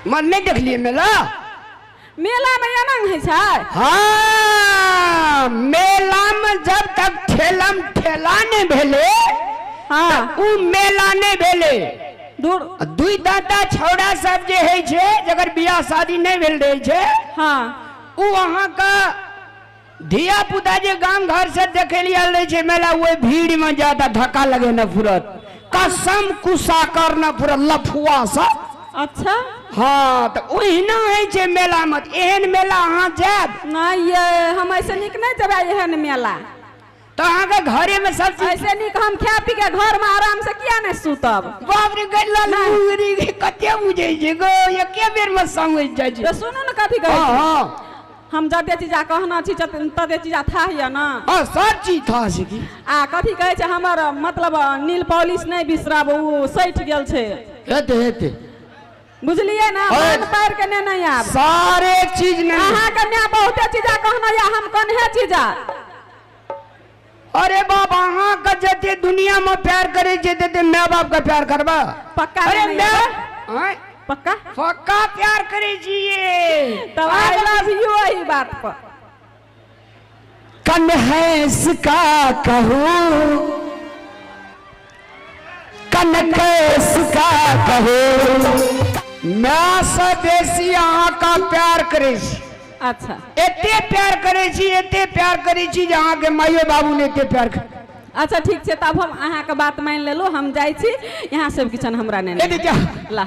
मन नहीं देख लिए मेला मेला में एना है छै। हाँ मेला में जब तक ठेलम ठेला नहीं भेले हाँ उ मेला नहीं भेले। दूर दुई दादा छौड़ा सब जे है छे जगर बियाह शादी नहीं भेल रहे छे हाँ उ वहां का धिया पुता जे गांव घर से देखे लिया रहे छे मेला वो भीड़ में ज्यादा धक्का लगे न फुरत कसम कुसा कर न फुरत लफुआ सा। अच्छा हाँ तो ओहिना है छे मेला मत एहन मेला अहाँ जाब नहीं ये हम ऐसे निक नहीं जब एहन मेला तो अहाँ के घरे में सब चीज ऐसे निक हम खा पी के घर में आराम से किया नहीं सुतब। बाप रे गल्ला लूरी के कते मुझे जे गो ये के बेर में समझ जाय छै। तो सुनो न कथी कहै छी। हां हम जते चीजा कहना छी तते चीजा था है ना। हां सब चीज था छै की आ कथी कहै छै हमर मतलब नील पॉलिश नहीं बिसराब उ सैठ गेल छै। हेते हेते बुझलिए ना मन पैर के नहीं आब सारे चीज नहीं अहाँ के ने बहुते चीजा कहना या हम कन्हे चीजा। अरे बाप अहाँ का जते दुनिया में प्यार करे जे ते माँ बाप का प्यार करबा पक्का अरे नहीं मैं हां पक्का पक्का प्यार करे जिए तो आई लव यू यही बात पर कन्हैस का कहूँ कन्हैस का कहूँ मैं स्वदेशी अहाँ का प्यार करे छी। अच्छा एते प्यार करे छी एते प्यार करे छी जे अहाँ के माइयो बाबू ने एते प्यार कर। अच्छा ठीक छै तब हम अहाँ के बात मान लेलो हम जाई छी यहाँ सब किचन हमरा ने ए जा ला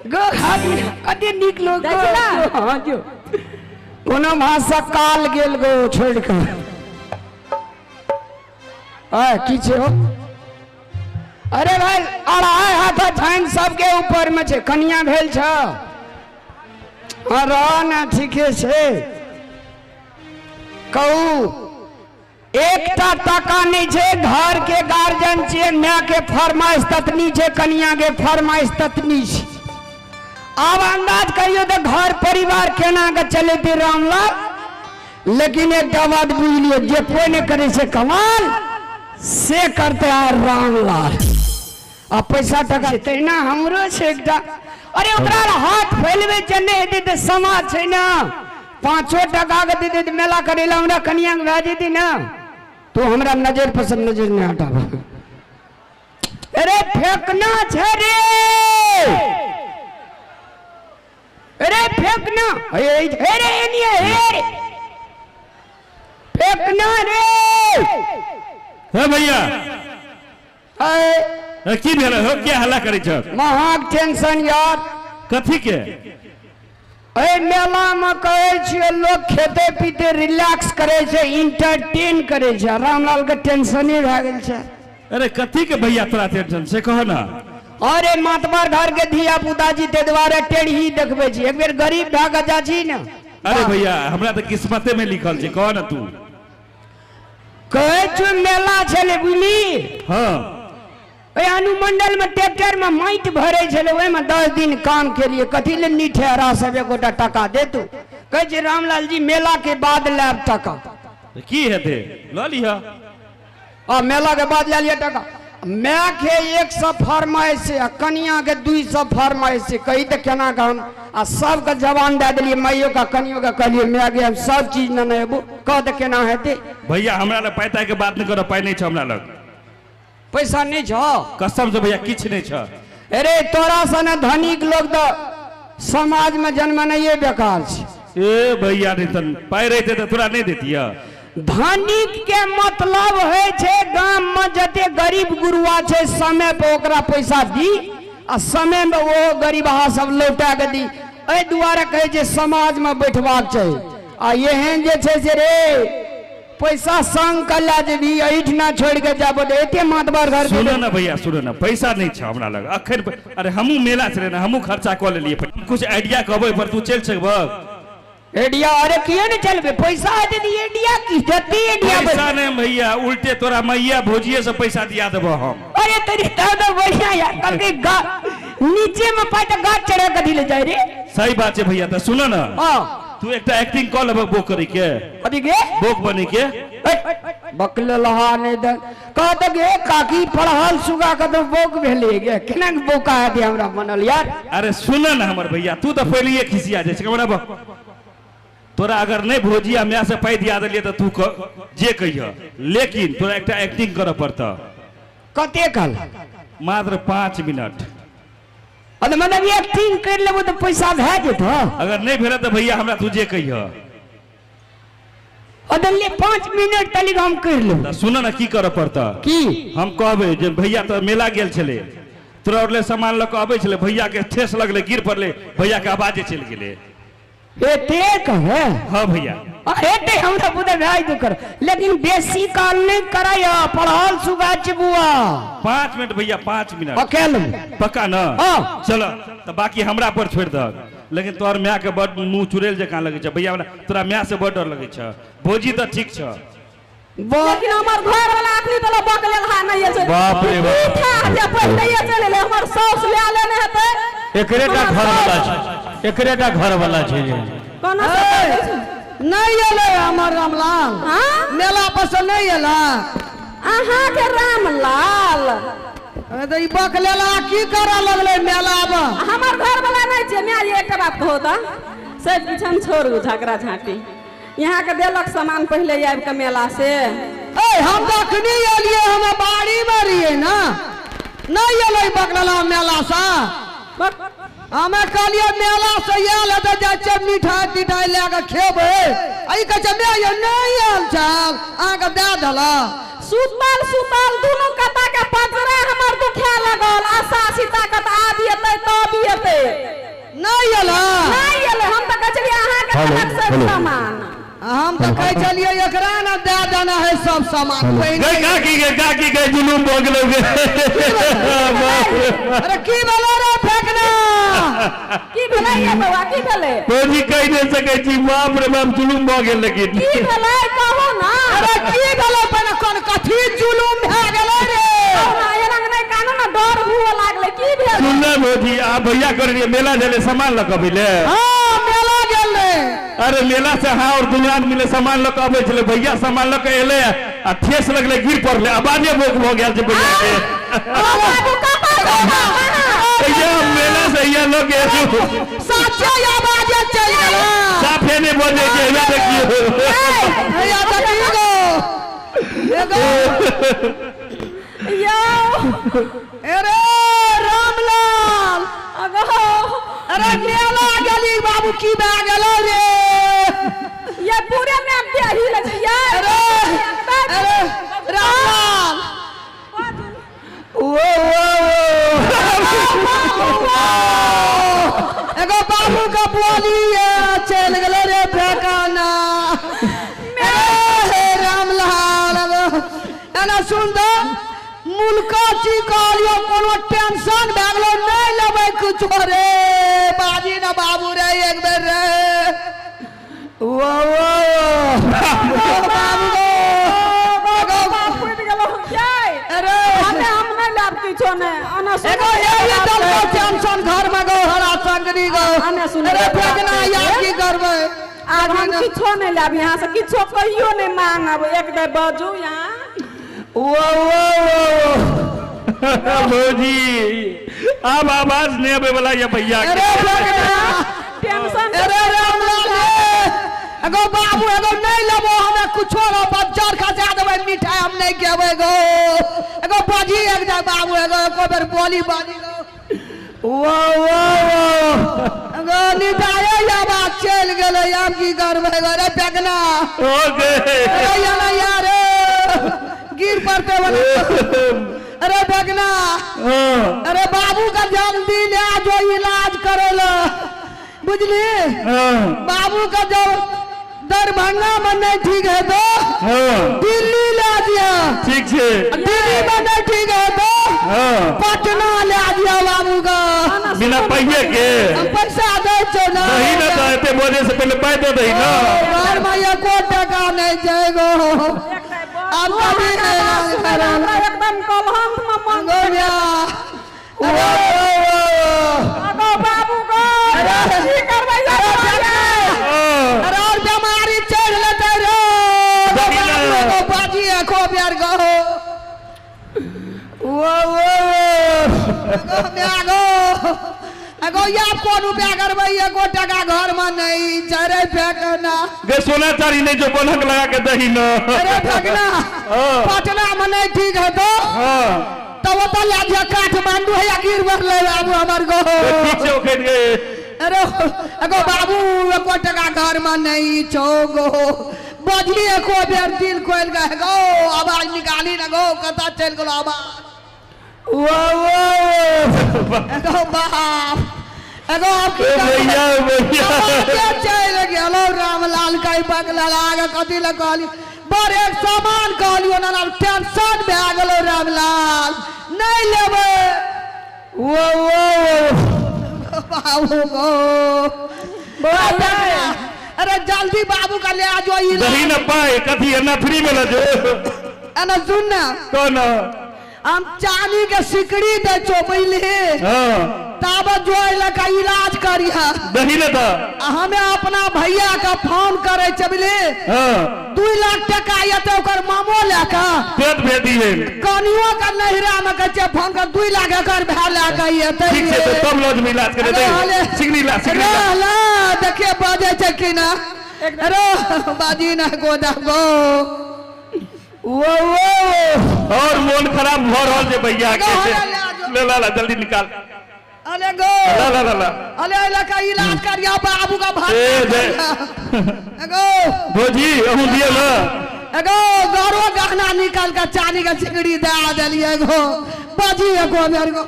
गो हाथ अते निक लोग जाइ छी ना? हां जो कोनो भाषा काल गेल गो छोड़ के आ की छै हो। अरे भाई अढ़ाई हाथ छाइन सबके ऊपर में छै कन्या भेल छ ना ठीके छे कहू एकटा टका नहीं छे घर के गार्जियन छे माँ के फरमाइश ततनी छे कन्या के फरमाइश ततनी छे। अब अंदाज करियो तो घर परिवार केना के चलेते रामलाल लेकिन एक बात बुझ लियो जे कोई ने करे से कमाल से करते है रामलाल आ पैसा टका तहिना हमरो छे एकटा। अरे ओकरा हाथ फैलवे जने हेते त समाज छै ना 5 टका के दे दे मेला करेला हमरा कन्या के भेज दी ना तो हमरा नजर पसंद नजर नहीं हटाबा। अरे फेंकना छै रे अरे फेंकना अरे एनिए हे फेंकना रे हे भैया ए की भेल हो क्या हल्ला करे छ महा टेंशन यार कथी के ए मेला में कहे छिए लोग खेते पीते रिलैक्स करे छे इंटरटेन करे छे रामलाल के टेंशन ही भ गेल छे। अरे कथी के भैया तोरा टेंशन से कह ना। अरे मातबर घर के धिया पुता जी ते द्वारा टेढ़ी देखबे छी एक बेर गरीब ढाका जा छी ना। अरे भैया हमरा तो किस्मते में लिखल छे कह ना तू कहे छु मेला छले बुझली हां ए अनुमंडल में ट्रैक्टर में माइट भरे छले ओय में 10 दिन काम के लिए कथी ले निठेरा सब एगोटा टका दे तू कहे छी रामलाल जी मेला के बाद लेब टका की हेते ल लिहा आ मेला के बाद ले लिया टका मैं के 100 फरमाइश से कन्या के 200 फरमाइश से कही तो केना का हम आ सब का जवान दे दिलिए माइयो का कनियो का कहलिए मैं गए हम सब चीज न नेबो कह दे केना हेते। भैया हमरा ल पैसा के बात नहीं करो पाई नहीं छ हमरा लग पैसा नहीं छ कसम से भैया किछ नहीं छ। अरे तोरा सन धनिक लोग तो समाज में जन्म नहीं बेकार छ। ए भैया नहीं तन पाई रहते तो तोरा नहीं देतिया धनिक के मतलब है छे गांव में जते गरीब गुरुआ छे समय पे ओकरा पैसा दी आ समय में वो गरीबहा सब लौटा के दी ए दुआरे कहे जे समाज में बैठबाक चाहिए आ एहन जे छे से रे पैसा संग कला जे भी ऐठ ना छोड़ के जाबो एते मातबर घर के सुनो ना भैया सुनो ना पैसा नहीं छ हमरा लग अखन अरे हमू मेला चले ना हमू खर्चा क लेलिए कुछ आइडिया कहबे पर तू चल सकब एडिया अरे किए नहीं चलबे पैसा दे दी एडिया की जति एडिया पैसा नहीं भैया उल्टे तोरा मैया भोजिए से पैसा दिया देबो हम। अरे तेरी तो बढ़िया यार कल के नीचे में पाए तो गाछ चढ़ा कथी ले जाए रे। सही बात है भैया तो सुनो ना हां तू एकटा एक्टिंग कॉल अब बुक करी के कथी के बुक बनी के बकल लहा नहीं दे कहते गे काकी पढ़ल सुगा के तो बोक भेले गे केना के बोका है दे हमरा बनल यार। अरे सुन ना हमर भैया तू तो पहले ही खिसिया जाए हमरा तोरा अगर नहीं भोजिया मैं से पाई दिया दिलिए तो तू जे कहिया लेकिन तोरा एक एक्टिंग करे पड़ता। कते कल मात्र 5 मिनट अरे मतलब एक्टिंग कर लेबो तो पैसा भे जेतो। अगर नहीं भेल तो भैया हमरा तू जे कहिया अदले 5 मिनट तली हम कर लेब। सुन ना की करे पड़ता की हम कहबे जे भैया तो मेला गेल छले तोरा ओरले सामान ल के आबै छले भैया के ठेस लगले गिर पड़ले भैया के आवाजे चल गेले एते कहे। हां भैया एते हमरा बुझे भाई तो कर लेकिन बेसी काल नहीं कराय पढ़ल सुगा बुआ 5 मिनट भैया 5 मिनट अकेले पक्का ना। हां चलो तो बाकी हमरा पर छोड़ द लेकिन तोर माय के बड़ मुंह चुड़ैल जका लगे छ भैया तोरा माय से बड़ डर लगे छ भोजी तो ठीक छ लेकिन हमर घर वाला आखनी तला बकले लहा नहीं है। बाप रे बाप जे पहिले चले ले हमर साउस ले लेने हेते एकरेटा घर वाला छै एकरेटा घर वाला छै कोना नहीं एले हमर रामलाल। हां मेला पर से नहीं एला अहाँ के रामलाल अरे तो ई बकलेला की करा लगले मेला में। हमर घर वाला नहीं छै मैं एकटा बात कहू त सब किछन छोड़ झगड़ा झाटी यहाँ के देलक सामान पहले आबि के मेला से। ए हम अखनी एलिए हम बाड़ी में रहिए ना नहीं एले बकलेला मेला से हमें कहलिए मेला से आयल है तो जाए मिठाई तिठाई लेके खेबे आई कहे मैं नहीं आयल छल आके दे दला सुतल सुतल दोनों कता के पजरे हमर दुखे लगल आशा सीता कत आबी एते तब एते नहीं एला नहीं एले हम त कहलिए अहाँ के देलक सब सामान हम तो कह चलिए एकरा ना दे देना है सब सामान काकी के जुलूम भ गेलो गे अरे की बोलो रे फेंकना की भेलै ये बउआ की भेलै भोजी कह नहीं सके छी बाप रे बाप जुलूम भ गेल लेकिन की भेलै कहू ना। अरे की भेलै पर कोन कथी जुलूम भ गेलै रे हमरा एना नहीं कानू ना डर हुआ लागले की भेल सुन ना भोजी आ भैया कर मेला जले सामान ल के बिले हां मेला गेले अरे मेला से हाँ और दुनिया आदमी ले सामान ल के आबै छले भैया सामान ल के एले आ ठेस लगले गिर पड़ले आवाजे बोक भ गेल छै भैया के बाबू कपा भैया मेला से ये लोग सच्चे आवाज चल गेला साफे ने बोले के ये देखियो भैया देखियो एगो यो अरे रामलाल अगो अरे मेला गेली बाबू की भे गेलो रे ये पूरे में अब दे ही लगे यार अरे रामलाल ओ एगो बाबू का बोली चल गेलो रे फेकाना हे रामलाल एना सुन दो मुल्का ची कहलियो कोनो टेंशन भे गेलो नहीं लेबै कुछ रे बाजी ना बाबू रे एक बेर रे वो बाबू गेलो जाय अरे हम नहीं लाभ किछो ने अना एगो यही दल को टेंशन घर में गो हरा संगरी गो अरे फेकना या की करबै आज हम किछो नहीं लाभ यहाँ से किछो कहियो नहीं मांगब एक दे बाजू यहाँ वो भोजी अब आवाज नहीं आवे वाला ये भैया के अरे फेकना टेंशन अरे रामलाल एगो बाबू एगो नहीं लेबो हमें कुछो रो बच्चा खसा देबै मिठाई हम नहीं खेबै गो एगो बाजी एक जा बाबू एगो एको बेर बोली बाजी गो वो एगो मिठाई या बात चल गेलै हम की करबै गो रे फेकना ओके अरे याना यार गिर पड़ते वाला अरे फेकना अरे बाबू का जल्दी ले जो इलाज करेला बुझली बाबू का जो दरभंगा में नहीं ठीक है तो दिल्ली ले दिया ठीक है दिल्ली में नहीं ठीक है तो पटना ले दिया बाबू का बिना पैसे के पैसा दे छो ना नहीं ना चाहते बोले से पहले पाई दो दही ना घर में ये को टका नहीं जाएगो अब कभी नहीं करेंगे एकदम कलहम में मन गोरिया अगो बाबू को की करबै अरे और बीमारी चढ़ लेते रे देखिए एगो या कोन उपाय करबै एको टका घर में नहीं चरे फेंकना गे सोना चारी नहीं जो बनक लगा के दही न अरे फेंकना पटना में नहीं ठीक है तो तब तो लाजिया काठमांडू है या गिरवर ले बाबू हमर गो ठीक से उखेड़ गए अरे एगो बाबू एको टका घर में नहीं छोगो बजी एको बेर दिल खोल गए गो आवाज निकाली ना गो कता चल गलो आवाज एगो बाप एगो भैया भैया चल गेलो रामलाल कई पगला लाग कथी ल कहली बड़ एक सामान कहली ओना टेंशन भे गेलो रामलाल नहीं लेबे बाबू गो अरे जल्दी बाबू का ले आ जो दही न पाए कथी ना फ्री में ल जो एना सुन ना कौन हम चांदी के सिकड़ी दे चो पहले तब जो का इलाज करिया दही न था हमें अपना भैया का फोन करे चबले 2 लाख टका ये तो ओकर मामो लेका पेट भेदी है कनियो का नहिरा में कचे फोन कर 2 लाख एकर भे लेका ये ठीक से तो तब लोग में इलाज करे दे सिगनी ला देखिए बाजे छै कि ना अरे बाजी ना गोदा गो और मन खराब भ रहल जे भैया के ले ला जल्दी निकाल अरे गो ला अरे लका इलाज करिया बाबू का भाग एगो भोजी अहू दिए ना एगो गरो गहना निकाल के चांदी के सिकड़ी दे देलिए एगो बाजी एगो मेरे को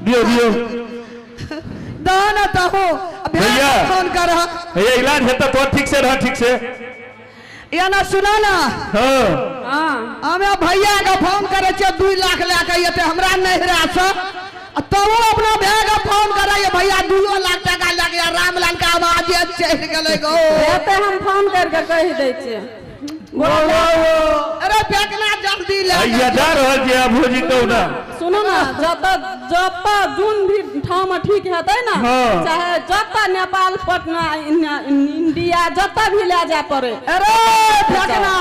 दियो दाना तो हो भैया फोन कर भैया इलाज है तो ठीक से रह ठीक से या ना सुना ना हमें भैया का फोन करे 2 लाख लेके ये हमरा नहीं रहा तो वो अपना भैया का फोन करे भैया 2 लाख टका लेके रामलाल का आवाज चल गए गो हम फोन करके कह दै छियै अरे फेंकना जल्दी ले भैया जा रहल जे भोजी कहू ना सुनो ना जब जोन भी ठाव में ठीक हेतै ना चाहे जब नेपाल पटना इंडिया जब भी ले जा पड़े अरे फेंकना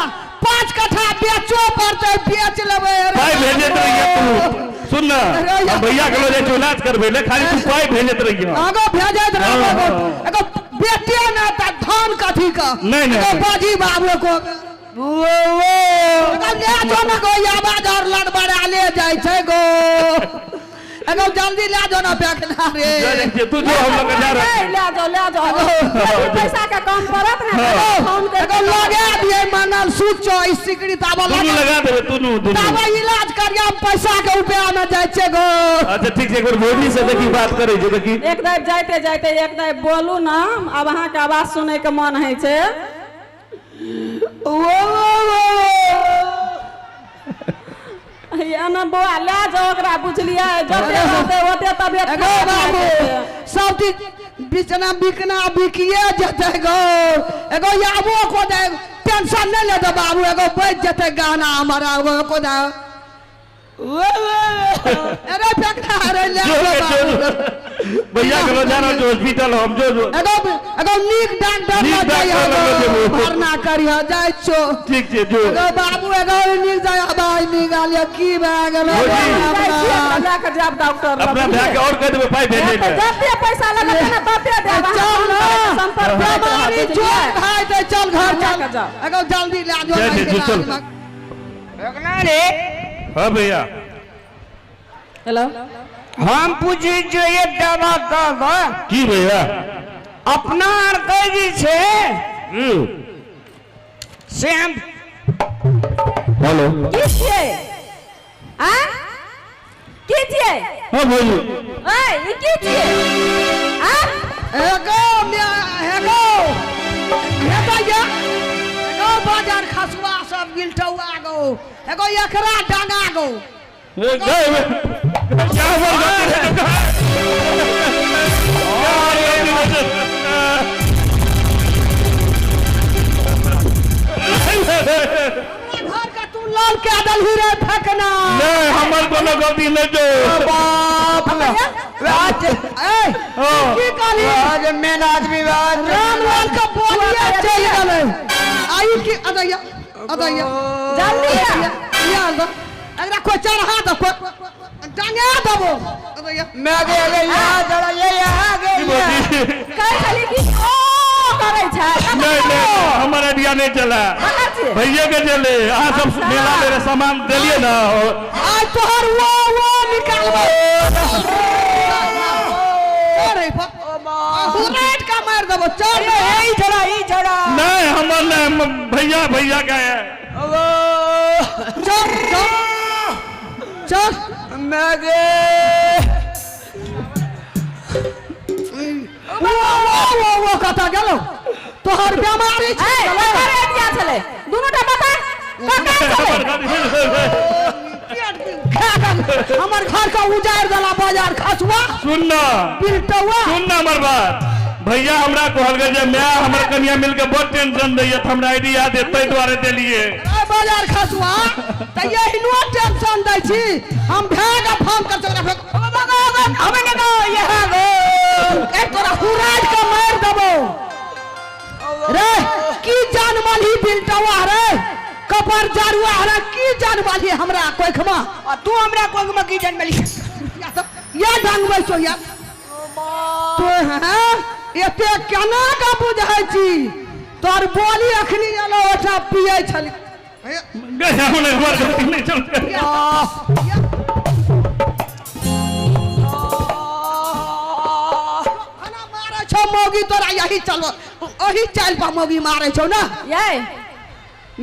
5 कट्ठा बेचो पड़ते बेच लेबे पाई भेजत रहिए तू सुन ना हम भैया के लोग इलाज करबे ले खाली तू पाई भेजत रहिए आगो भेजत रहो एगो बेटे ना त धान कथी का नहीं बाजी बाबू को ले जो ना गो आवाज और लड़बड़ा ले जाय छै गो एगो जल्दी ले जो ना फेंकना रे तू जो हम लोग जा रहे ले जाओ पैसा का कम पड़त ना फोन एगो लगा दिए मनल सुचो ई सिकड़ी ताबा लगा देबे तू ताबा इलाज करिया पैसा के रुपया में जाय छै गो अच्छा ठीक से एक बार भोजी से देखी बात करे जो देखी एक दाय जाते एक दाय बोलू ना अब अहाँ के आवाज सुने के मन है छै या ना बुआ ले जाओ ओकरा बुझलिए जते ओते तबियत बाबू सब चीज बिचना बिकना बिकिए जते गो एगो याबो को दे टेंशन नहीं ले दे बाबू एगो बच जते गाना हमारा को दे अरे फेंकना रे ले भैया के लो जाना जो हॉस्पिटल हम जो एगो नीक डॉक्टर लग जाय भरना करिया जाय छो ठीक छै जो एगो बाबू एगो नीक जाय बाई निकाल की भए गेलो लेके जाब डॉक्टर अपना भैया के और कह देबे पाई भेजे ले जते पैसा लगे ना तते दे चल ना संपर्क बीमारी जोर खाए दे चल घर चल एगो जल्दी ले जो फेंकना रे हां भैया हेलो हम पूछी जो ये दवा का की भैया अपना आर कैदी छे से हम हेलो की छियै आ की छियै हां भैया ए ई की छियै आ एगो बाजार खसुआ सब गिलठौआ गो एगो एकरा डांगा गो क्या बोल घर का तू लाल के दलही रे फेंकना नहीं हमर कोनो गलती नहीं जो बाप आज की कहली आज मेन आदमी रामलाल का बोलिया चल गेले आई की अदया जल्दी या एकरा कोई चढ़ा दो कोई टांगे देबो मैं आगे यहाँ जरा ये यहाँ आगे कह चली कि ओ करे छै नहीं हमारा आइडिया नहीं चला भैया के चले अहाँ सब मेला मेरे सामान दिलिए ना आज तोहर वो निकालबो अरे बुलेट का मार देबो चल ई जरा नहीं हमर नहीं भैया का है चल मैं गे वो कता गेलो तोहर बीमारी छै करे दिया चले दोनोटा बता हमर घर का उजाड़ देला बाजार खसुआ सुनना हमर बात भैया हमरा कहल गए जे मैं हमर कन्या मिलके बहुत टेंशन दैय त हमरा आइडिया दे तै द्वारे देलिए बाजार खसुआ त यही नो टेंशन दै छी हम भाग फोन कर चला हमें ने गो यहां गो एक तोरा हुराज के मार देबो रे की जान माली बिलटवा रे कपर जारुआ रे की जान माली हमरा कोइखमा तू हमरा कोइखमा की जान माली या ढंगबै छौ या तो हां एते केना का बुझाइ छी तोर बोली अखनी एलो ओठा पियै छली गया हमर गलती नहीं चल खाना मारै छौ मौगी तोरा यही चलो ओही चाल पा मौगी मारै छौ ना ये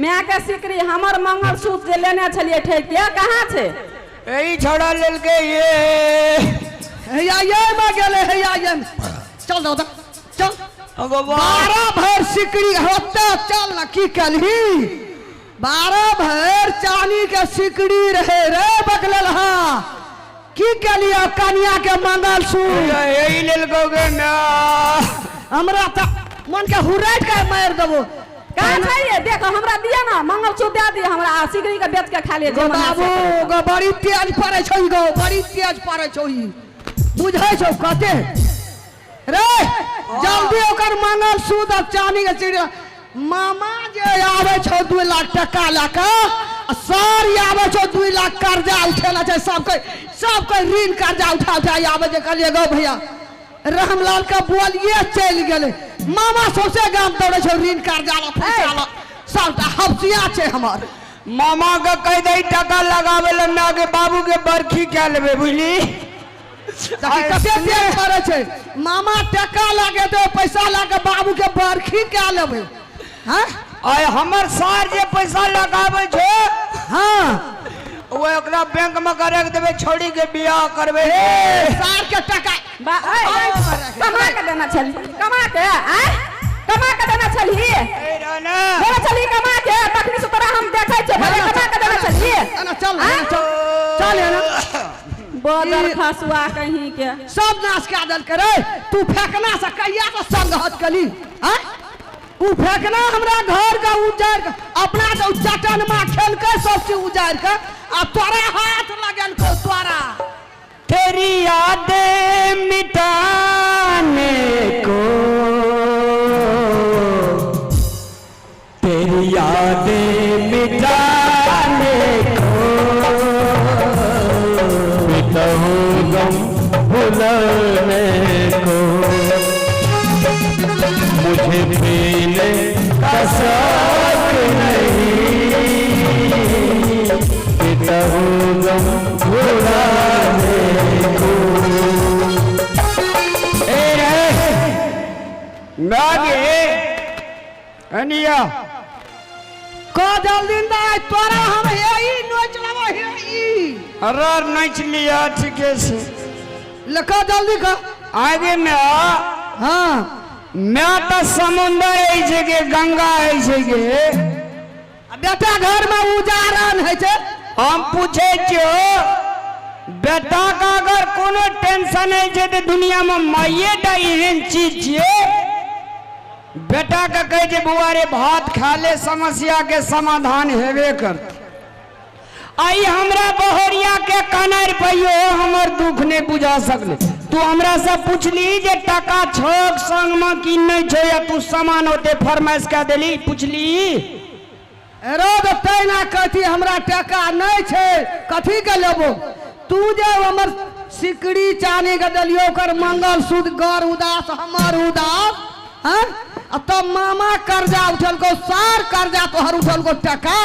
मैं के सिकरी हमर मंगलसूत्र जे लेने छलिए ठेकिया कहाँ छै एही छोड़ा लेल के ये ये में गेले ये चल दो चल 12 भर सिकड़ी होता चल ना की कलही 12 भर चांदी के सिकड़ी रहे रे बकलल हां की कलिया कन्या के मंगलसूत्र यही लेल गए ना हमरा त मन के हुराट के मार देबो कहाँ चाहिए देखो हमरा दिया ना मंगलसूत्र दे दिया हमरा सिकड़ी के बेच के खा लिए बाबू गो बड़ी तेज पड़े छै गो बड़ी तेज पड़े छै बुझै छौ कते रे जल्दी ओकर मंगलसूत्र चांदी के चिड़िया मामा जे आवे छौ 2 लाख टका लाके सर आवे छौ 2 लाख कर्जा उठेला छै सब कोई ऋण कर्जा उठा आवे जे कहलिए गो भैया रामलाल का बोलिए चल गेले मामा सौसे गाम दौड़े छौ ऋण कर्जा ला पैसा ला सबटा हफ्सिया छै हमर मामा के कह दे टका लगावे ल ना के बाबू के बरखी के लेबे बुझली कते देर करे छै मामा टका लागे दे पैसा लागे बाबू के बरखी के लेबे हां आय हमर सार जे पैसा लगावे छै हां वो एकरा बैंक में करे के देबे छोड़ी के बियाह करबे सार के टका कमा के देना छली कमा के देना छली देना छली कमा के तखनी से तोरा हम देखै छै भले कमा के देना छली चल ना बदर खसुआ कहीं के सब नाश के आदल करे तू फेंकना से कहिया तो संगहत कली हैं ऊ फेंकना हमरा घर का उजाड़ के अपना तो चटन में खेल के सब चीज उजाड़ के आ तोरा हाथ लगन को तोरा तेरी यादें मिटाने को तेरी यादें मिटाने को गम भुलाने को मुझे पीने का शौक नहीं पिता हूँ गम भुलाने को अनिया को जल्दी दा तोरा हम हेई नोच लबो हेई अरे नोच लिया ठीके से लखा जल्दी का आगे में हां मैं तो समुंदर है जगह गंगा है जगह बेटा घर में उजारन है छे हम पूछे छो बेटा का अगर कोनो टेंशन है जे तो दुनिया में माये दा एहन चीज छे बेटा का कहे जे बुआ रे भात खा ले समस्या के समाधान हेबे कर आई हमरा बहरिया के कनर पइयो हमर दुख ने बुझा सकले तू हमरा से पूछली जे टका छोक संग में की नहीं छै या तू सामान होते फरमाइश का देली पूछली रो तो तैना कथी हमरा टका नहीं छे कथी के लेबो तू जे हमर सिकड़ी चानी के दलियो कर मंगल सूत्र गौर उदास हमर उदास हैं तो मामा कर्जा उठल को सार कर्जा तोहर उठल को टका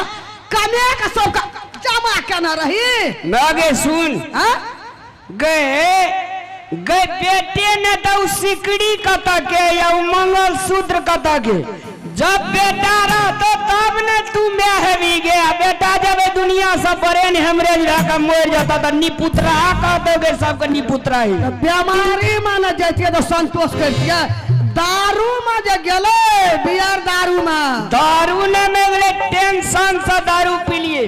कमे के सब का जमा केना रही लगे सुन हैं गए गए बेटे ने तो सिकड़ी कता के या मंगल सूत्र कता के जब बेटा रहा तो तब ने तू मैं है भी गया बेटा जब ये दुनिया सब बड़े ने हमरे का मोर जाता था निपुत्रा कह दोगे सबका निपुत्रा ही बीमारी माने जाती तो संतोष कर दिया दारू में जे गेले बियर दारू में दारू ने में टेंशन से दारू पी लिए